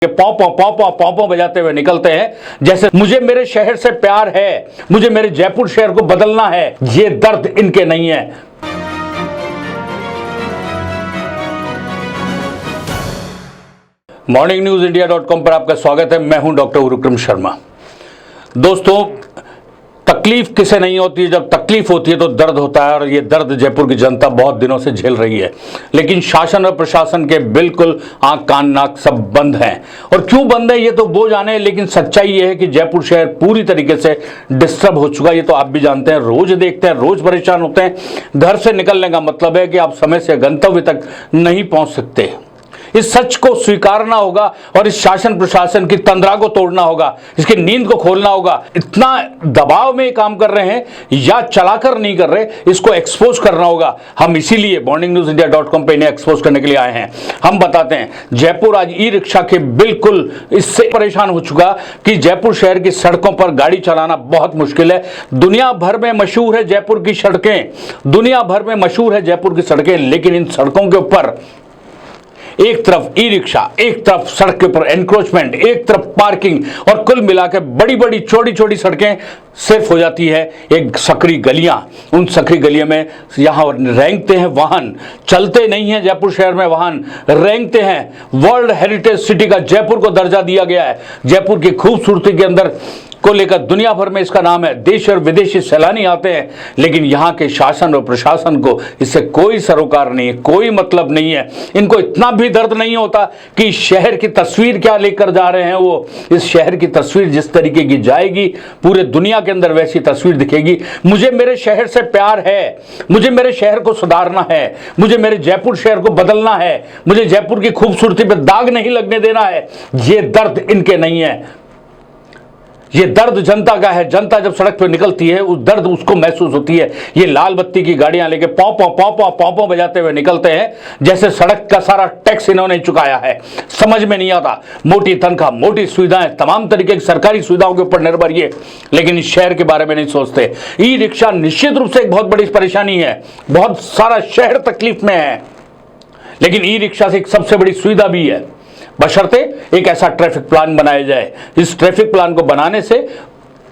पौ पौ पौ पौ पौ पौ बजाते हुए निकलते हैं जैसे मुझे मेरे शहर से प्यार है, मुझे मेरे जयपुर शहर को बदलना है। ये दर्द इनके नहीं है। मॉर्निंग न्यूज इंडिया.com पर आपका स्वागत है। मैं हूं डॉक्टर उरुक्रम शर्मा। दोस्तों, तकलीफ किसे नहीं होती है? जब तकलीफ होती है तो दर्द होता है, और ये दर्द जयपुर की जनता बहुत दिनों से झेल रही है। लेकिन शासन और प्रशासन के बिल्कुल आंख कान नाक सब बंद हैं। और क्यों बंद है ये तो वो जाने, लेकिन सच्चाई ये है कि जयपुर शहर पूरी तरीके से डिस्टर्ब हो चुका है। ये तो आप भी जानते हैं, रोज देखते हैं, रोज परेशान होते हैं। घर से निकलने का मतलब है कि आप समय से गंतव्य तक नहीं पहुंच सकते। इस सच को स्वीकारना होगा और इस शासन प्रशासन की तंद्रा को तोड़ना होगा, इसकी नींद को खोलना होगा। इतना दबाव में काम कर रहे हैं या चलाकर नहीं कर रहे, इसको एक्सपोज करना होगा। हम इसीलिए मॉर्निंग न्यूज इंडिया.com पे इन्हें एक्सपोज करने के लिए आए हैं। हम बताते हैं, जयपुर आज ई रिक्शा के बिल्कुल इससे परेशान हो चुका कि जयपुर शहर की सड़कों पर गाड़ी चलाना बहुत मुश्किल है। दुनिया भर में मशहूर है जयपुर की सड़कें, दुनिया भर में मशहूर है जयपुर की सड़कें, लेकिन इन सड़कों के ऊपर एक तरफ ई रिक्शा, एक तरफ सड़क के ऊपर एनक्रोचमेंट, एक तरफ पार्किंग, और कुल मिलाकर बड़ी बड़ी छोटी छोटी सड़कें सिर्फ हो जाती है एक सकरी गलियां। उन सकरी गलियों में यहां रेंगते हैं वाहन, चलते नहीं है जयपुर शहर में वाहन, रेंगते हैं। वर्ल्ड हेरिटेज सिटी का जयपुर को दर्जा दिया गया है। जयपुर की खूबसूरती के अंदर को लेकर दुनिया भर में इसका नाम है। देश और विदेशी सैलानी आते हैं, लेकिन यहाँ के शासन और प्रशासन को इससे कोई सरोकार नहीं है, कोई मतलब नहीं है। इनको इतना भी दर्द नहीं होता कि शहर की तस्वीर क्या लेकर जा रहे हैं वो। इस शहर की तस्वीर जिस तरीके की जाएगी, पूरे दुनिया के अंदर वैसी तस्वीर दिखेगी। मुझे मेरे शहर से प्यार है, मुझे मेरे शहर को सुधारना है, मुझे मेरे जयपुर शहर को बदलना है, मुझे जयपुर की खूबसूरती पर दाग नहीं लगने देना है। ये दर्द इनके नहीं है, ये दर्द जनता का है। जनता जब सड़क पर निकलती है, उस दर्द उसको महसूस होती है। ये लाल बत्ती की गाड़ियां लेके पौ पौ पौ पौ पौ पौ बजाते हुए निकलते हैं जैसे सड़क का सारा टैक्स इन्होंने चुकाया है। समझ में नहीं आता। मोटी तनख्वाह, मोटी सुविधाएं, तमाम तरीके की सरकारी सुविधाओं के ऊपर निर्भर ये, लेकिन इस शहर के बारे में नहीं सोचते। ई रिक्शा निश्चित रूप से एक बहुत बड़ी परेशानी है, बहुत सारा शहर तकलीफ में है, लेकिन ई रिक्शा से एक सबसे बड़ी सुविधा भी है, बशर्ते एक ऐसा ट्रैफिक प्लान बनाया जाए। इस ट्रैफिक प्लान को बनाने से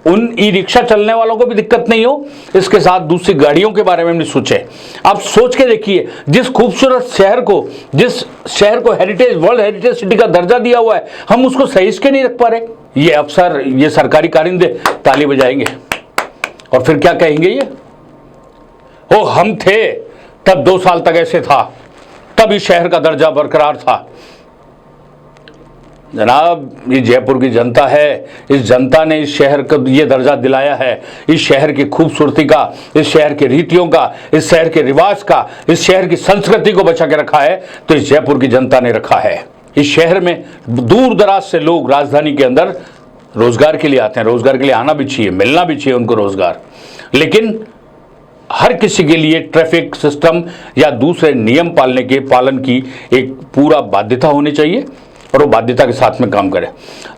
उन ई रिक्शा चलने वालों को भी दिक्कत नहीं हो, इसके साथ दूसरी गाड़ियों के बारे में भी सोचे। आप सोच के देखिए, जिस खूबसूरत शहर को, जिस शहर को हेरिटेज, वर्ल्ड हेरिटेज सिटी का दर्जा दिया हुआ है, हम उसको सही से नहीं रख पा रहे। ये अफसर, ये सरकारी कारिंदे ताली बजाएंगे और फिर क्या कहेंगे? ये ओ हम थे तब 2 साल तक ऐसे था, तब इस शहर का दर्जा बरकरार था। जनाब, ये जयपुर की जनता है, इस जनता ने इस शहर को ये दर्जा दिलाया है। इस शहर की खूबसूरती का, इस शहर के रीतियों का, इस शहर के रिवाज का, इस शहर की संस्कृति को बचा के रखा है तो इस जयपुर की जनता ने रखा है। इस शहर में दूर दराज से लोग राजधानी के अंदर रोजगार के लिए आते हैं। रोजगार के लिए आना भी चाहिए, मिलना भी चाहिए उनको रोजगार, लेकिन हर किसी के लिए ट्रैफिक सिस्टम या दूसरे नियम पालन की एक पूरा बाध्यता होनी चाहिए, और वो बाध्यता के साथ में काम करें।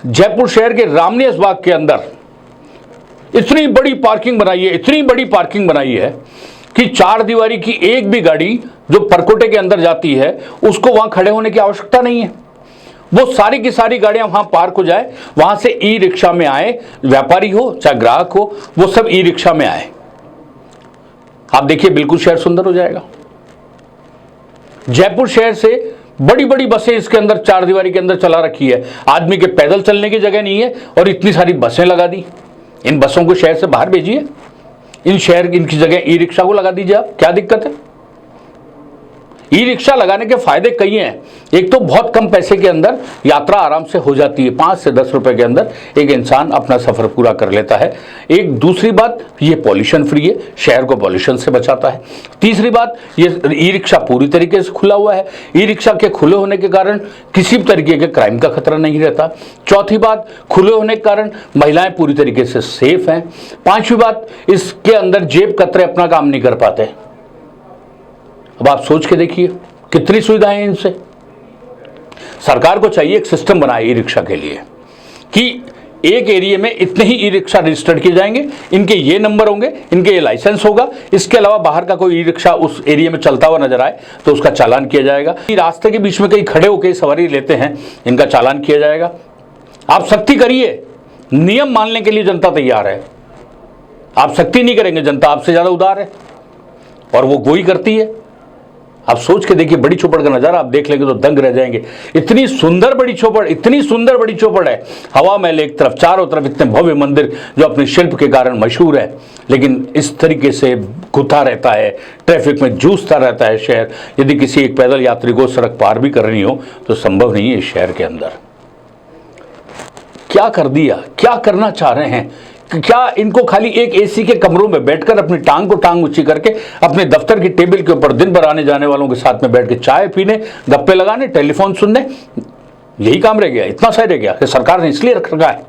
जयपुर शहर के रामनिवास बाग के अंदर इतनी बड़ी पार्किंग बनाई है, इतनी बड़ी पार्किंग बनाई है कि 4 दीवारी की एक भी गाड़ी जो परकोटे के अंदर जाती है उसको वहां खड़े होने की आवश्यकता नहीं है। वो सारी की सारी गाड़ियां वहां पार्क हो जाए, वहां से ई रिक्शा में आए, व्यापारी हो चाहे ग्राहक हो, वो सब ई रिक्शा में आए। आप देखिए, बिल्कुल शहर सुंदर हो जाएगा। जयपुर शहर से बड़ी बड़ी बसें इसके अंदर 4 दीवारी के अंदर चला रखी है। आदमी के पैदल चलने की जगह नहीं है और इतनी सारी बसें लगा दी। इन बसों को शहर से बाहर भेजिए, इनकी जगह ई रिक्शा को लगा दीजिए। आप, क्या दिक्कत है? ई रिक्शा लगाने के फायदे कई हैं। एक तो बहुत कम पैसे के अंदर यात्रा आराम से हो जाती है, 5 से 10 रुपए के अंदर एक इंसान अपना सफर पूरा कर लेता है। एक दूसरी बात, ये पॉल्यूशन फ्री है, शहर को पॉल्यूशन से बचाता है। तीसरी बात, ये ई रिक्शा पूरी तरीके से खुला हुआ है। ई रिक्शा के खुले होने के कारण किसी भी तरीके के क्राइम का खतरा नहीं रहता। चौथी बात, खुले होने के कारण महिलाएं पूरी तरीके से सेफ हैं। 5वीं बात, इसके अंदर जेब कतरे अपना काम नहीं कर पाते। अब आप सोच के देखिए कितनी सुविधाएं हैं इनसे। सरकार को चाहिए एक सिस्टम बनाए ई रिक्शा के लिए कि एक एरिया में इतने ही ई रिक्शा रजिस्टर्ड किए जाएंगे, इनके ये नंबर होंगे, इनके ये लाइसेंस होगा। इसके अलावा बाहर का कोई ई रिक्शा उस एरिया में चलता हुआ नजर आए तो उसका चालान किया जाएगा। रास्ते के बीच में कहीं खड़े होकर सवारी लेते हैं, इनका चालान किया जाएगा। आप सख्ती करिए, नियम मानने के लिए जनता तैयार है। आप सख्ती नहीं करेंगे, जनता आपसे ज्यादा उदार है और वो गोई करती है। आप सोच के देखिए, बड़ी चौपड़ का नजारा आप देख लेंगे तो दंग रह जाएंगे। इतनी सुंदर बड़ी चौपड़, इतनी सुंदर बड़ी चौपड़ है। हवा महल एक तरफ, चारों तरफ इतने भव्य मंदिर जो अपने शिल्प के कारण मशहूर है, लेकिन इस तरीके से घुता रहता है, ट्रैफिक में जूझता रहता है शहर। यदि किसी एक पैदल यात्री को सड़क पार भी करनी हो तो संभव नहीं है इस शहर के अंदर। क्या कर दिया, क्या करना चाह रहे हैं? क्या इनको खाली एक एसी के कमरों में बैठकर अपनी टांग को टांग ऊंची करके अपने दफ्तर की टेबल के ऊपर दिन भर आने जाने वालों के साथ में बैठ के चाय पीने, गप्पे लगाने, टेलीफोन सुनने, यही काम रह गया? इतना सही रह गया कि सरकार ने इसलिए रख रखा है?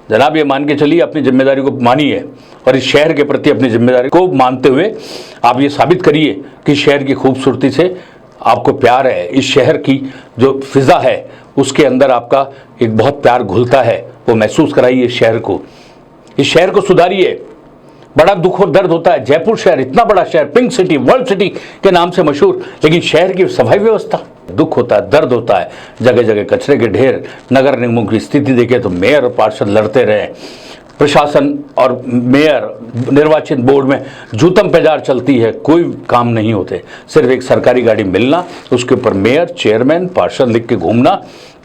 जनाब, ये मान के चलिए, अपनी जिम्मेदारी को मानिए और इस शहर के प्रति अपनी जिम्मेदारी को मानते हुए आप ये साबित करिए कि शहर की खूबसूरती से आपको प्यार है। इस शहर की जो फिजा है उसके अंदर आपका एक बहुत प्यार घुलता है, वो महसूस कराइए इस शहर को। इस शहर को सुधारिए। बड़ा दुख और दर्द होता है, जयपुर शहर इतना बड़ा शहर, पिंक सिटी, वर्ल्ड सिटी के नाम से मशहूर, लेकिन शहर की सफाई व्यवस्था, दुख होता है, दर्द होता है। जगह जगह कचरे के ढेर। नगर निगमों की स्थिति देखें तो मेयर और पार्षद लड़ते रहे, प्रशासन और मेयर निर्वाचित बोर्ड में जूतम पेजार चलती है, कोई काम नहीं होते। सिर्फ एक सरकारी गाड़ी मिलना, उसके ऊपर मेयर, चेयरमैन, पार्षद लिख के घूमना,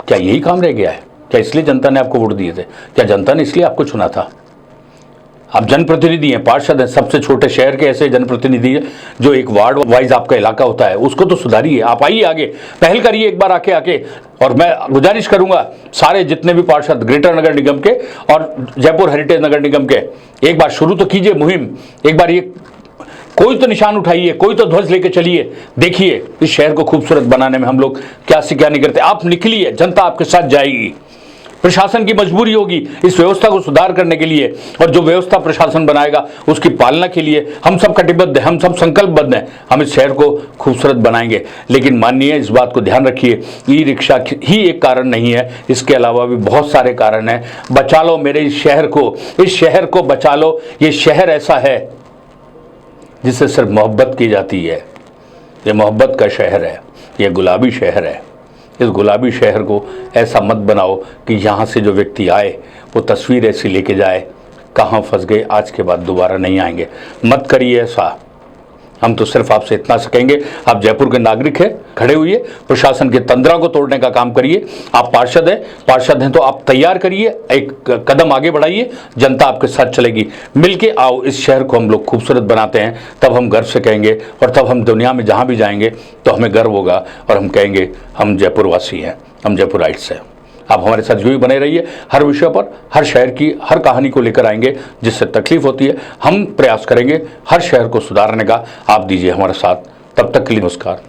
क्या यही काम रह गया है? क्या इसलिए जनता ने आपको वोट दिए थे? क्या जनता ने इसलिए आपको चुना था? आप जनप्रतिनिधि हैं, पार्षद हैं, सबसे छोटे शहर के ऐसे जनप्रतिनिधि हैं जो एक वार्ड वाइज आपका इलाका होता है, उसको तो सुधारिए। आप आइए आगे, पहल करिए एक बार आके। और मैं गुजारिश करूंगा सारे जितने भी पार्षद ग्रेटर नगर निगम के और जयपुर हेरिटेज नगर निगम के, एक बार शुरू तो कीजिए मुहिम। एक बार ये कोई तो निशान उठाइए, कोई तो ध्वज लेके चलिए। देखिए इस शहर को खूबसूरत बनाने में हम लोग क्या से क्या नहीं करते। आप निकलिए, जनता आपके साथ जाएगी। प्रशासन की मजबूरी होगी इस व्यवस्था को सुधार करने के लिए, और जो व्यवस्था प्रशासन बनाएगा उसकी पालना के लिए हम सब कटिबद्ध हैं, हम सब संकल्पबद्ध हैं। हम इस शहर को खूबसूरत बनाएंगे। लेकिन माननीय, इस बात को ध्यान रखिए, ई रिक्शा ही एक कारण नहीं है, इसके अलावा भी बहुत सारे कारण हैं। बचा लो मेरे इस शहर को बचा लो। ये शहर ऐसा है जिससे सिर्फ मोहब्बत की जाती है। ये मोहब्बत का शहर है, ये गुलाबी शहर है। इस गुलाबी शहर को ऐसा मत बनाओ कि यहाँ से जो व्यक्ति आए वो तस्वीर ऐसी लेके जाए, कहाँ फंस गए, आज के बाद दोबारा नहीं आएंगे। मत करिए ऐसा। हम तो सिर्फ आपसे इतना से कहेंगे, आप जयपुर के नागरिक हैं, खड़े हुइए, प्रशासन के तंद्रा को तोड़ने का काम करिए। आप पार्षद हैं तो आप तैयार करिए, एक कदम आगे बढ़ाइए, जनता आपके साथ चलेगी। मिलके आओ, इस शहर को हम लोग खूबसूरत बनाते हैं, तब हम गर्व से कहेंगे, और तब हम दुनिया में जहाँ भी जाएंगे तो हमें गर्व होगा और हम कहेंगे हम जयपुर वासी हैं, हम जयपुराइट्स हैं। आप हमारे साथ यूँ ही बने रहिए। हर विषय पर, हर शहर की हर कहानी को लेकर आएंगे जिससे तकलीफ होती है। हम प्रयास करेंगे हर शहर को सुधारने का। आप दीजिए हमारे साथ। तब तक के लिए नमस्कार।